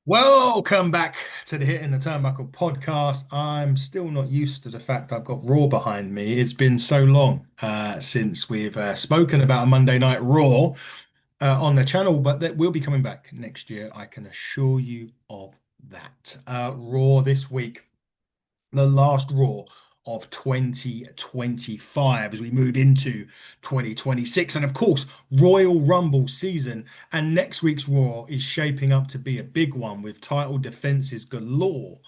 Welcome back to the Hit in the Turnbuckle podcast. I'm still not used to the fact I've got Raw behind me. It's been so long since we've spoken about a Monday Night Raw on the channel, but that will be coming back next year. I can assure you of that. Raw this week, the last Raw of 2025 as we move into 2026. And of course, Royal Rumble season. And next week's Raw is shaping up to be a big one with title defenses galore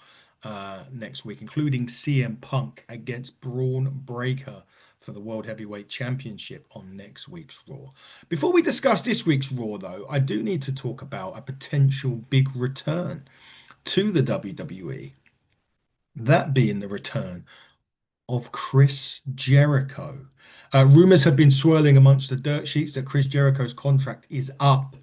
next week, including CM Punk against Braun Breaker for the World Heavyweight Championship on next week's Raw. Before we discuss this week's Raw, though, I do need to talk about a potential big return to the WWE, that being the return of Chris Jericho. Rumors have been swirling amongst the dirt sheets that Chris Jericho's contract is up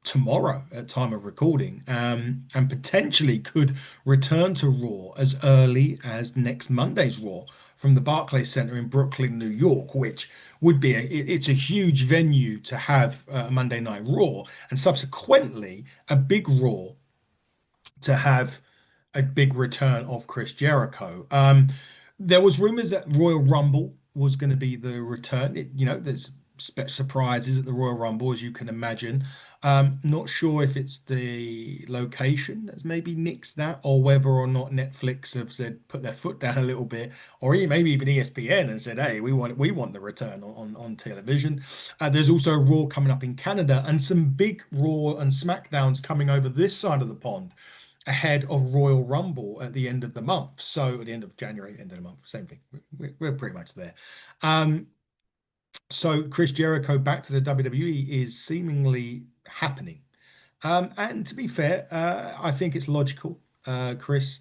tomorrow at time of recording, and potentially could return to Raw as early as next Monday's Raw from the Barclays Center in Brooklyn, New York, which would be it's a huge venue to have a Monday Night Raw, and subsequently a big Raw to have a big return of Chris Jericho. There was rumors that Royal Rumble was going to be the return. There's surprises at the Royal Rumble, as you can imagine. Not sure if it's the location that's maybe nixed that, or whether or not Netflix have said put their foot down a little bit, or maybe even ESPN and said, "Hey, we want the return on television." There's also Raw coming up in Canada, and some big Raw and SmackDowns coming over this side of the pond ahead of Royal Rumble at the end of the month. So at the end of January, end of the month, same thing. We're pretty much there. Um, so Chris Jericho back to the WWE is seemingly happening. And to be fair, I think it's logical. Chris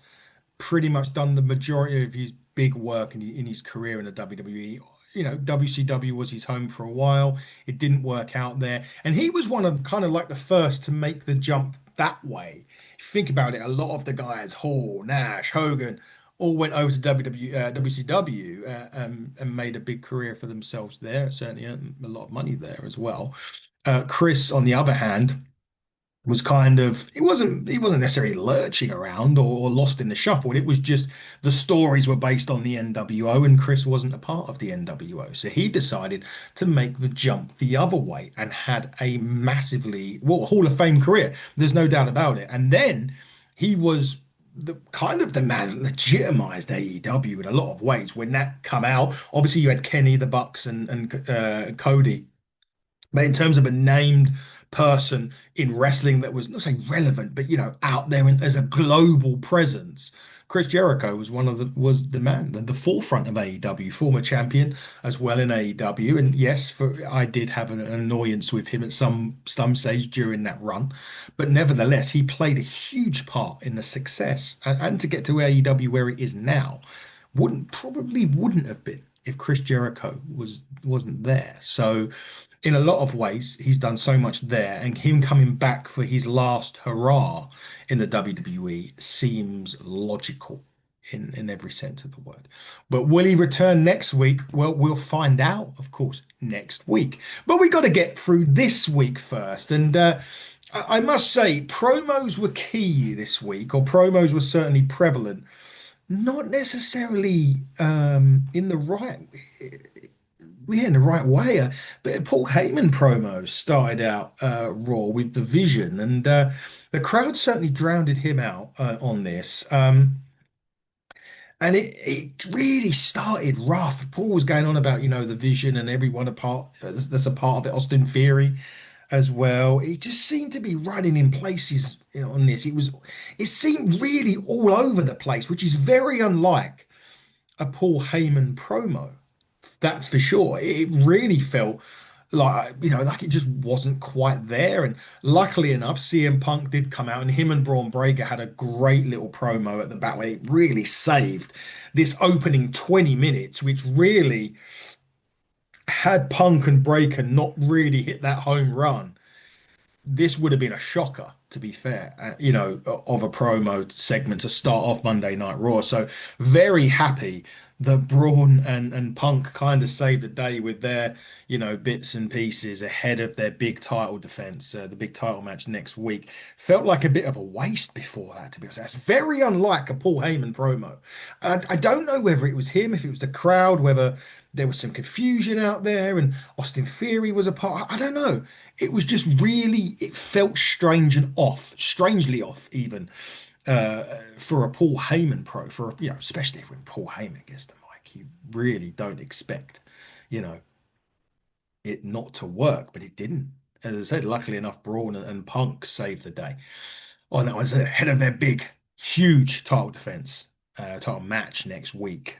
pretty much done the majority of his big work in his career in the WWE. WCW was his home for a while. It didn't work out there. And he was one of kind of like the first to make the jump that way. If you think about it, a lot of the guys, Hall, Nash, Hogan, all went over to WCW and made a big career for themselves there. Certainly earned a lot of money there as well. Chris, on the other hand, was kind of he wasn't necessarily lurching around or lost in the shuffle. It was just the stories were based on the NWO, and Chris wasn't a part of the NWO. So he decided to make the jump the other way and had a massively Hall of Fame career. There's no doubt about it. And then he was the kind of the man that legitimized AEW in a lot of ways. When that come out, obviously you had Kenny, the Bucks, and Cody, but in terms of a named person in wrestling that was not saying relevant, but out there as a global presence, Chris Jericho was the man, the forefront of AEW, former champion as well in AEW. And yes, I did have an annoyance with him at some stage during that run, but nevertheless, he played a huge part in the success and to get to AEW where it is now. Wouldn't have been if Chris Jericho wasn't there. So in a lot of ways, he's done so much there, and him coming back for his last hurrah in the WWE seems logical in every sense of the word. But will he return next week? Well, we'll find out, of course, next week. But we got to get through this week first, and I must say, promos were key this week, or promos were certainly prevalent. Not necessarily in the right in the right way. But Paul Heyman promos started out Raw with the Vision, and the crowd certainly drowned him out on this. And it really started rough. Paul was going on about, the Vision and everyone apart that's a part of it, Austin Theory as well. It just seemed to be running in places on this. It seemed really all over the place, which is very unlike a Paul Heyman promo. That's for sure. It really felt like it just wasn't quite there. And luckily enough, CM Punk did come out, and him and Braun Breaker had a great little promo at the back where it really saved this opening 20 minutes, which really had Punk and Breaker not really hit that home run, this would have been a shocker to be fair, of a promo segment to start off Monday Night Raw. So very happy that Braun and Punk kind of saved the day with their, bits and pieces ahead of their big title defense, the big title match next week. Felt like a bit of a waste before that, to be honest. That's very unlike a Paul Heyman promo. And I don't know whether it was him, if it was the crowd, whether there was some confusion out there and Austin Theory was a part. I don't know. It was just really, it felt strange and off, strangely off even for a Paul Heyman especially when Paul Heyman gets the mic, you really don't expect, you know, it not to work, but it didn't. As I said, luckily enough, Braun and Punk saved the day. Oh, that was ahead of their big, huge title defense, title match next week.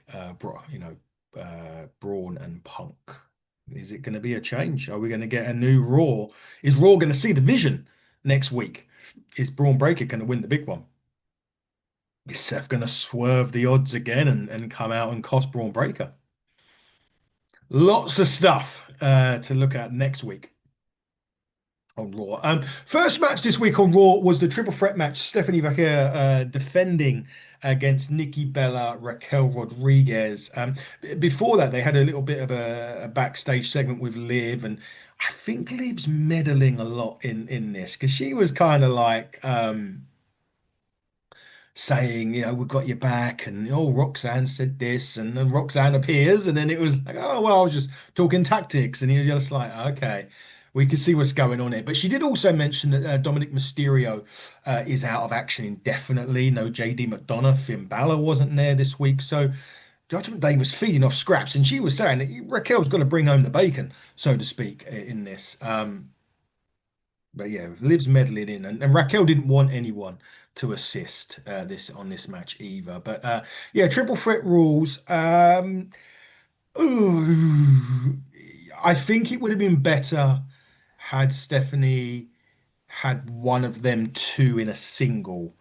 Braun and Punk. Is it going to be a change? Are we going to get a new Raw? Is Raw going to see the vision next week? Is Braun Breaker going to win the big one? Is Seth going to swerve the odds again and come out and cost Braun Breaker? Lots of stuff to look at next week on Raw. First match this week on Raw was the triple threat match. Stephanie Vaquer defending against Nikki Bella, Raquel Rodriguez. Before that, they had a little bit of a backstage segment with Liv, and I think Liv's meddling a lot in this because she was kind of like saying, we've got your back, and oh, Roxanne said this, and then Roxanne appears, and then it was like, oh, well, I was just talking tactics, and he was just like, okay, we can see what's going on here. But she did also mention that Dominic Mysterio is out of action indefinitely. No JD McDonough, Finn Balor wasn't there this week, so Judgment Day was feeding off scraps, and she was saying that Raquel's got to bring home the bacon, so to speak, in this. But yeah, Liv's meddling in, and Raquel didn't want anyone to assist this match either. But yeah, triple threat rules. Ooh, I think it would have been better had Stephanie had one of them two in a single.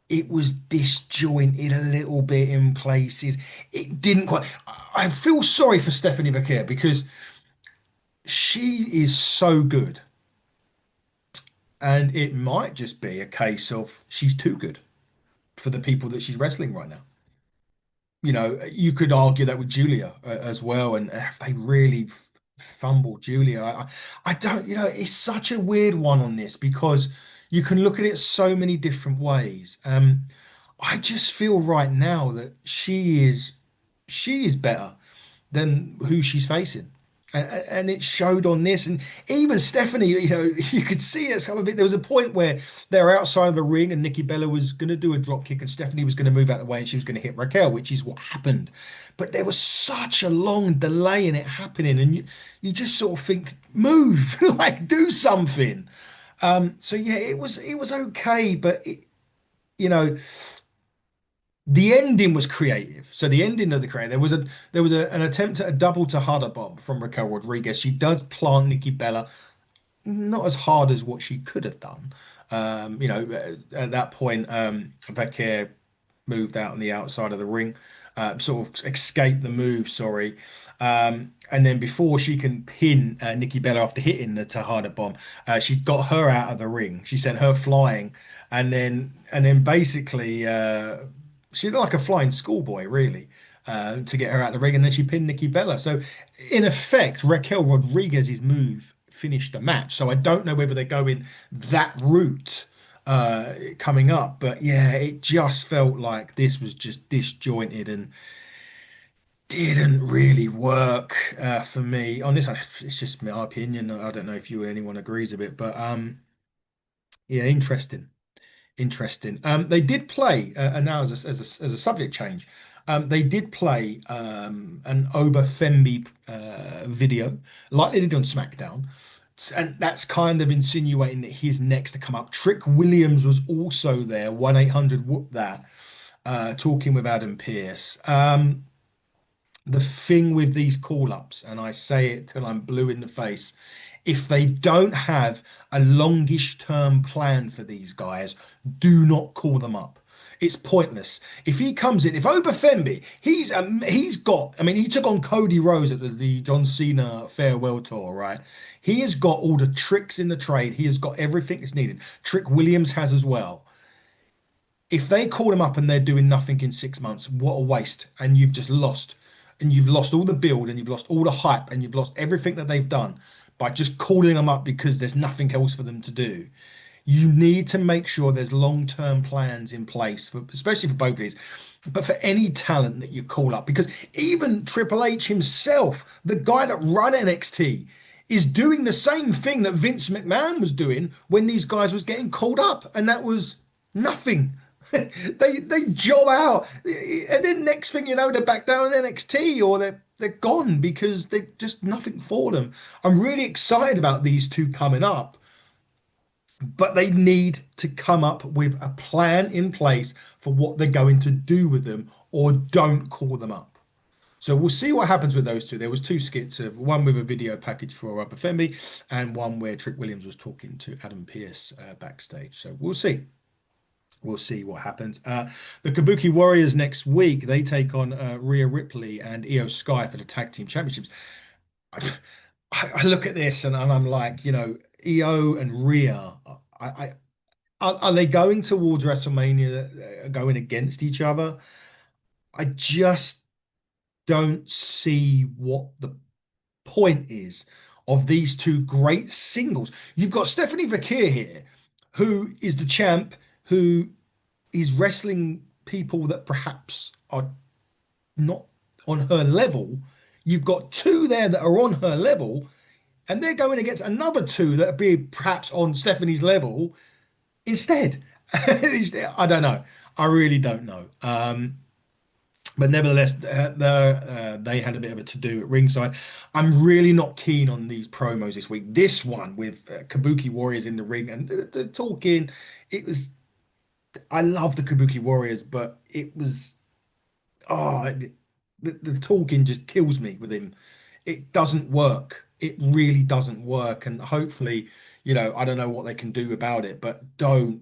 It was disjointed a little bit in places. It didn't quite. I feel sorry for Stephanie Vaquer because she is so good. And it might just be a case of she's too good for the people that she's wrestling right now. You could argue that with Julia as well, and they really fumbled Julia. I don't, it's such a weird one on this because you can look at it so many different ways. I just feel right now that she is better than who she's facing. And it showed on this, and even Stephanie, you could see it some of it. There was a point where they were outside of the ring, and Nikki Bella was going to do a drop kick, and Stephanie was going to move out of the way, and she was going to hit Raquel, which is what happened. But there was such a long delay in it happening, and you just sort of think, move, like do something. So yeah, it was okay, but you know. The ending was creative. So the ending of the creative, an attempt at a double to Hada bomb from Raquel Rodriguez. She does plant Nikki Bella, not as hard as what she could have done. At that point, Vaquer moved out on the outside of the ring, sort of escaped the move, sorry. And then before she can pin Nikki Bella after hitting the Tejada bomb, she's got her out of the ring. She sent her flying, and then basically she looked like a flying schoolboy, really, to get her out of the ring, and then she pinned Nikki Bella. So in effect, Raquel Rodriguez's move finished the match. So I don't know whether they're going that route coming up. But yeah, it just felt like this was just disjointed and didn't really work for me. On this, it's just my opinion. I don't know if you or anyone agrees with it, but yeah, interesting. Interesting. They did play, and now as a subject change, they did play an Oba Fembi video, like they did on SmackDown, and that's kind of insinuating that he's next to come up. Trick Williams was also there, 1-800 whoop that, talking with Adam Pearce. The thing with these call-ups, and I say it till I'm blue in the face, if they don't have a longish term plan for these guys, do not call them up. It's pointless. If he comes in, if Obafemi, he's got. I mean, he took on Cody Rhodes at the John Cena farewell tour, right? He has got all the tricks in the trade. He has got everything that's needed. Trick Williams has as well. If they call him up and they're doing nothing in 6 months, what a waste! And you've just lost, and you've lost all the build, and you've lost all the hype, and you've lost everything that they've done by just calling them up because there's nothing else for them to do. You need to make sure there's long-term plans in place, for, especially for both of these, but for any talent that you call up, because even Triple H himself, the guy that run NXT, is doing the same thing that Vince McMahon was doing when these guys was getting called up, and that was nothing. They job out, and then next thing you know, they're back down in NXT or they're gone because they just nothing for them. I'm really excited about these two coming up, but they need to come up with a plan in place for what they're going to do with them, or don't call them up. So we'll see what happens with those two. There was two skits of one with a video package for Upper Femby and one where Trick Williams was talking to Adam Pearce backstage. So we'll see. We'll see what happens. The Kabuki Warriors next week, they take on Rhea Ripley and Io Sky for the tag team championships. I, I look at this and I'm like, Io and Rhea, are they going towards WrestleMania, going against each other? I just don't see what the point is of these two great singles. You've got Stephanie Vakir here, who is the champ, who is wrestling people that perhaps are not on her level. You've got two there that are on her level, and they're going against another two that be perhaps on Stephanie's level instead. I don't know. I really don't know. But nevertheless, they had a bit of a to-do at ringside. I'm really not keen on these promos this week. This one with Kabuki Warriors in the ring and the talking, it was. I love the Kabuki Warriors, but it was the talking just kills me with him. It doesn't work. It really doesn't work. And hopefully, I don't know what they can do about it, but don't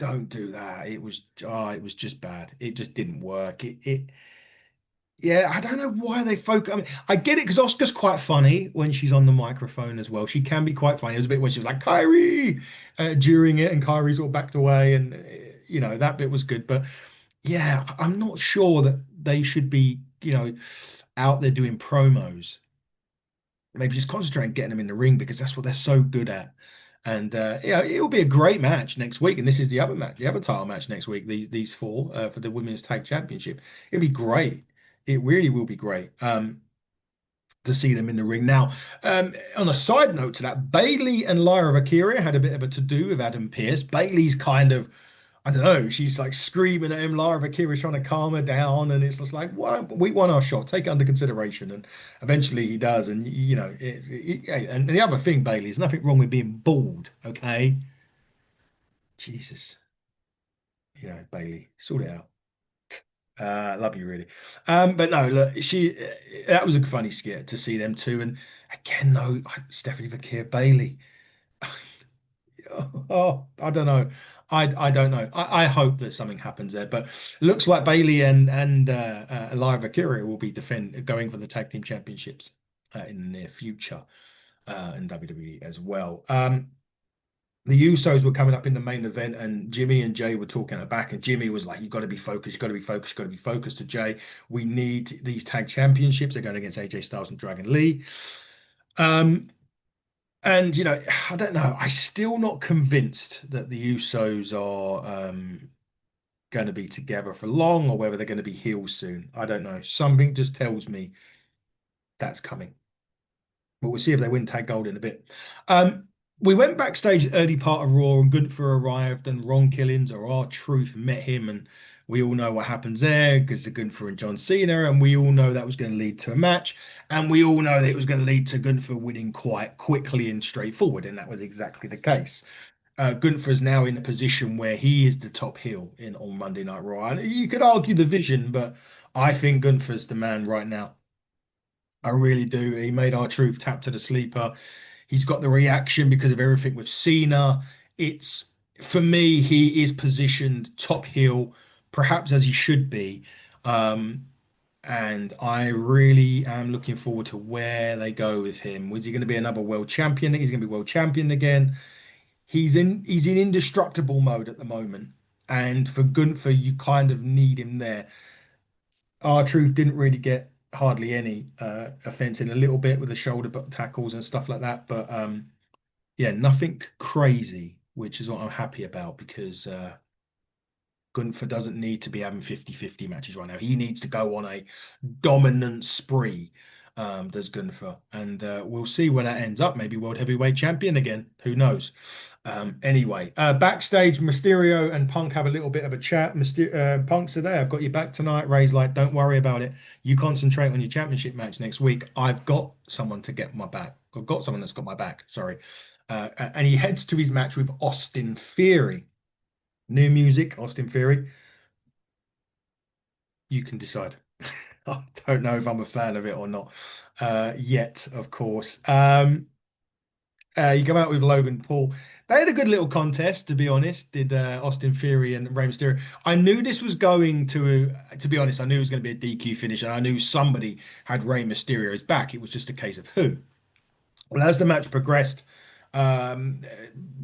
do that. It was just bad. It just didn't work. Yeah, I don't know why they focus. I mean, I get it because Oscar's quite funny when she's on the microphone as well. She can be quite funny. It was a bit when she was like Kyrie during it, and Kyrie sort of backed away, and that bit was good. But yeah, I'm not sure that they should be, out there doing promos. Maybe just concentrate on getting them in the ring because that's what they're so good at. And yeah, it'll be a great match next week. And this is the other match, the other title match next week. These four for the Women's Tag Championship. It'll be great. It really will be great to see them in the ring. Now, on a side note to that, Bailey and Lyra Valkyria had a bit of a to-do with Adam Pearce. Bailey's kind of, I don't know, she's like screaming at him. Lyra Valkyria's trying to calm her down, and it's just like, well, we won our shot. Take it under consideration. And eventually he does. And, and the other thing, Bailey, there's nothing wrong with being bald, okay? Jesus. Bailey, sort it out. Love you really. But no, look, that was a funny skit to see them two. And again, no, Stephanie Vakir Bailey. Oh, I don't know. I don't know. I hope that something happens there. But it looks like Bailey and Lyra Valkyria will be going for the tag team championships in the near future in WWE as well. The Usos were coming up in the main event, and Jimmy and Jay were talking at the back, and Jimmy was like, "You got to be focused. You got to be focused. You got to be focused." To Jay, "We need these tag championships. They're going against AJ Styles and Dragon Lee." Um, and I don't know. I'm still not convinced that the Usos are going to be together for long, or whether they're going to be heels soon. I don't know. Something just tells me that's coming. But we'll see if they win tag gold in a bit. We went backstage early part of Raw, and Gunther arrived, and Ron Killings or R-Truth met him, and we all know what happens there because of Gunther and John Cena, and we all know that was going to lead to a match, and we all know that it was going to lead to Gunther winning quite quickly and straightforward, and that was exactly the case. Gunther's now in a position where he is the top heel on Monday Night Raw. And you could argue the vision, but I think Gunther's the man right now. I really do. He made R-Truth tap to the sleeper. He's got the reaction because of everything with Cena. For me, he is positioned top heel. perhaps as he should be. Um, and I really am looking forward to where they go with him. Was he going to be another world champion? I think he's going to be world champion again. He's in indestructible mode at the moment. And for Gunther, you kind of need him there. R-Truth didn't really get hardly any offense in a little bit with the tackles and stuff like that. But yeah, nothing crazy, which is what I'm happy about because Gunther doesn't need to be having 50-50 matches right now. He needs to go on a dominant spree, does Gunther. And we'll see where that ends up. Maybe World Heavyweight Champion again. Who knows? Anyway, backstage, Mysterio and Punk have a little bit of a chat. Punk said, "Hey, I've got you back tonight." Ray's like, "Don't worry about it. You concentrate on your championship match next week. I've got someone to get my back. I've got someone that's got my back." Sorry. And he heads to his match with Austin Theory. New music, Austin Theory. You can decide. I don't know if I'm a fan of it or not yet, of course. You come out with Logan Paul. They had a good little contest, to be honest. Did Austin Theory and Rey Mysterio? I knew this was going to be honest, I knew it was going to be a DQ finish, and I knew somebody had Rey Mysterio's back. It was just a case of who. Well, as the match progressed, um,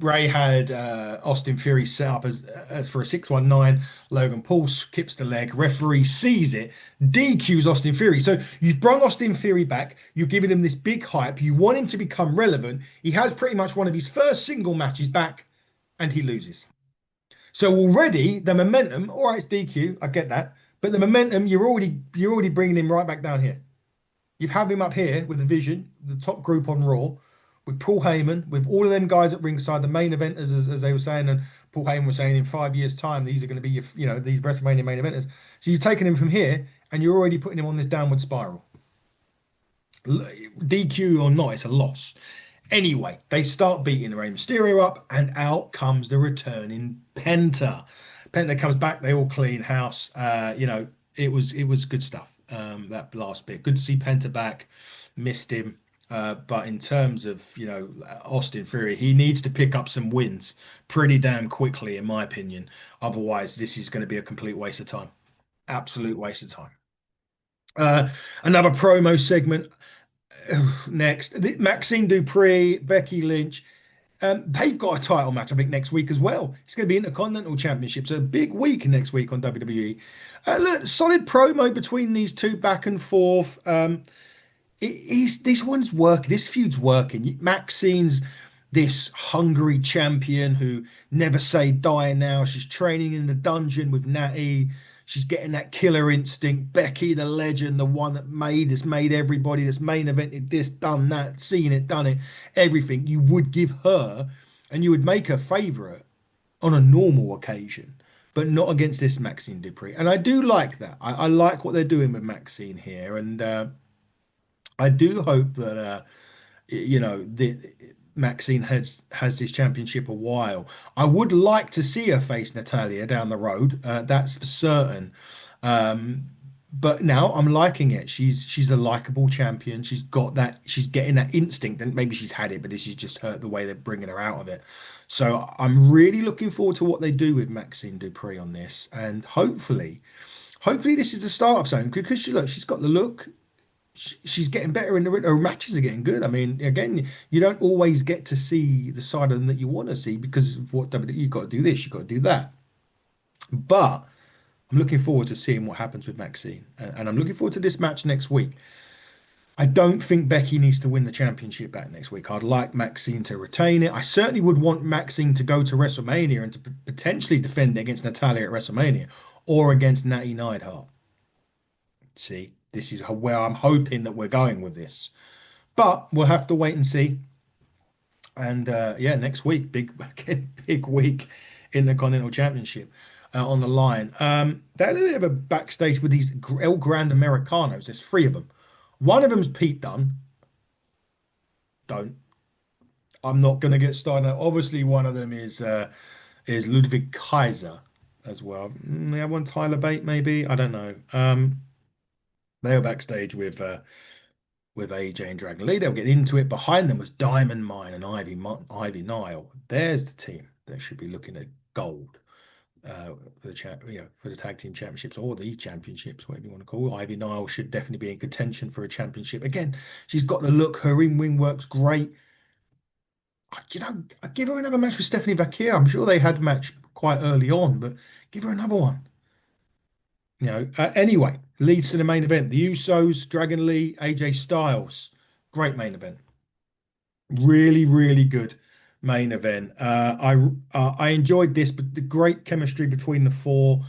Ray had Austin Theory set up as for a 619. Logan Paul skips the leg. Referee sees it, DQs Austin Theory. So you've brought Austin Theory back. You're giving him this big hype. You want him to become relevant. He has pretty much one of his first single matches back, and he loses. So already the momentum. All right, it's DQ. I get that, but the momentum you're already bringing him right back down here. You've had him up here with the Vision, the top group on Raw, with Paul Heyman, with all of them guys at ringside, the main eventers, as they were saying, and Paul Heyman was saying in 5 years' time, these are going to be these WrestleMania main eventers. So you've taken him from here, and you're already putting him on this downward spiral. DQ or not, it's a loss. Anyway, they start beating Rey Mysterio up, and out comes the returning Penta. Penta comes back, they all clean house. It was good stuff. That last bit, good to see Penta back. Missed him, but in terms of Austin Theory, he needs to pick up some wins pretty damn quickly, in my opinion. Otherwise, this is going to be a complete waste of time. Absolute waste of time. Another promo segment. Next, Maxine Dupree, Becky Lynch. They've got a title match, I think, next week as well. It's going to be Intercontinental Championship, so a big week next week on WWE. Look, solid promo between these two, back and forth. This one's working. This feud's working. Maxine's this hungry champion who never say die now. She's training in the dungeon with Natty. She's getting that killer instinct. Becky, the legend, the one that's made everybody, that's main evented this, done that, seen it, done it, everything. You would give her, and you would make her favorite on a normal occasion, but not against this Maxine Dupree. And I do like that. I like what they're doing with Maxine here, and I do hope that the Maxine has this championship a while. I would like to see her face Natalia down the road. That's for certain. Um, but now I'm liking it. She's a likable champion. She's got that. She's getting that instinct, and maybe she's had it, but this is just her the way they're bringing her out of it. So I'm really looking forward to what they do with Maxine Dupree on this, and hopefully this is the start of something because she's got the look. She's getting better in her matches are getting good. I mean, again, you don't always get to see the side of them that you want to see because of what WWE, you've got to do this, you've got to do that. But I'm looking forward to seeing what happens with Maxine, and I'm looking forward to this match next week. I don't think Becky needs to win the championship back next week. I'd like Maxine to retain it. I certainly would want Maxine to go to WrestleMania and to potentially defend it against Natalia at WrestleMania or against Natty Neidhart. See, this is where I'm hoping that we're going with this. But we'll have to wait and see. And yeah, next week, big big week in the Continental Championship on the line. They had a bit of a backstage with these El Grand Americanos. There's three of them. One of them's Pete Dunne. Don't. I'm not going to get started. Obviously, one of them is Ludwig Kaiser as well. They have one Tyler Bate, maybe. I don't know. They were backstage with AJ and Dragon Lee. They'll get into it. Behind them was Diamond Mine and Ivy Nile. There's the team that should be looking at gold. for the for the tag team championships or the championships, whatever you want to call it. Ivy Nile should definitely be in contention for a championship. Again, she's got the look. Her in-ring works great. I'd give her another match with Stephanie Vaquer. I'm sure they had a match quite early on, but give her another one. Anyway, leads to the main event: the Usos, Dragon Lee, AJ Styles. Great main event. Really, really good main event. I enjoyed this, but the great chemistry between the four.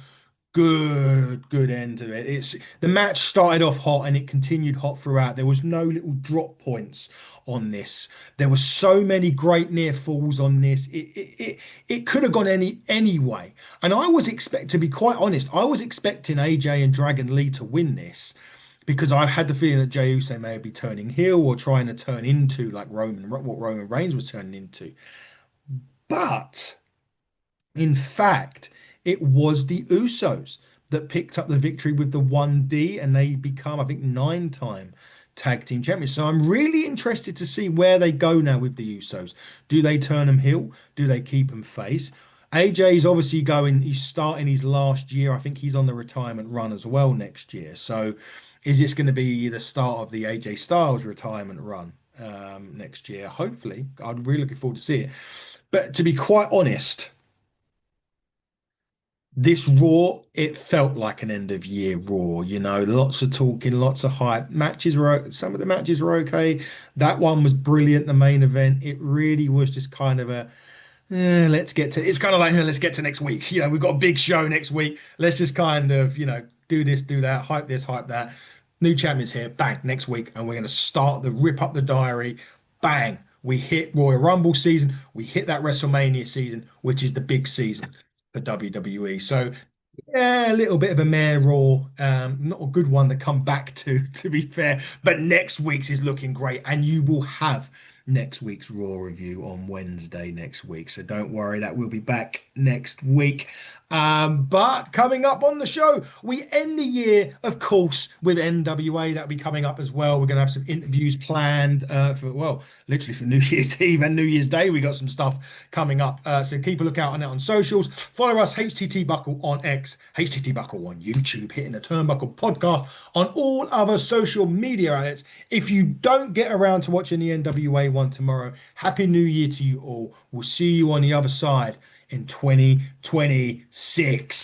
Good end to it. It's the match started off hot and it continued hot throughout. There was no little drop points on this. There were so many great near falls on this. It could have gone anyway. And I was expect to be quite honest, I was expecting AJ and Dragon Lee to win this because I had the feeling that Jey Uso may be turning heel or trying to turn into like what Roman Reigns was turning into. But in fact, it was the Usos that picked up the victory with the 1D, and they become, I think, 9-time tag team champions. So I'm really interested to see where they go now with the Usos. Do they turn them heel? Do they keep them face? AJ's obviously going, he's starting his last year. I think he's on the retirement run as well next year. So is this going to be the start of the AJ Styles retirement run next year? Hopefully. I'm really looking forward to see it. But to be quite honest, this Raw, it felt like an end of year Raw, lots of talking, lots of hype. Some of the matches were okay. That one was brilliant, the main event. It really was just kind of it's kind of like, let's get to next week. We've got a big show next week. Let's just kind of, do this, do that, hype this, hype that. New champions here, bang, next week. And we're going to start the rip up the diary. Bang. We hit Royal Rumble season. We hit that WrestleMania season, which is the big season for WWE. So yeah, a little bit of a mare Raw. Not a good one to come back to be fair. But next week's is looking great, and you will have next week's Raw review on Wednesday next week. So don't worry, that will be back next week. But coming up on the show, we end the year, of course, with NWA. That'll be coming up as well. We're going to have some interviews planned literally for New Year's Eve and New Year's Day. We got some stuff coming up. So keep a lookout on it on socials. Follow us, HTT Buckle on X, HTT Buckle on YouTube, Hitting the Turnbuckle podcast on all other social media outlets. If you don't get around to watching the NWA one tomorrow, Happy New Year to you all. We'll see you on the other side in 2026.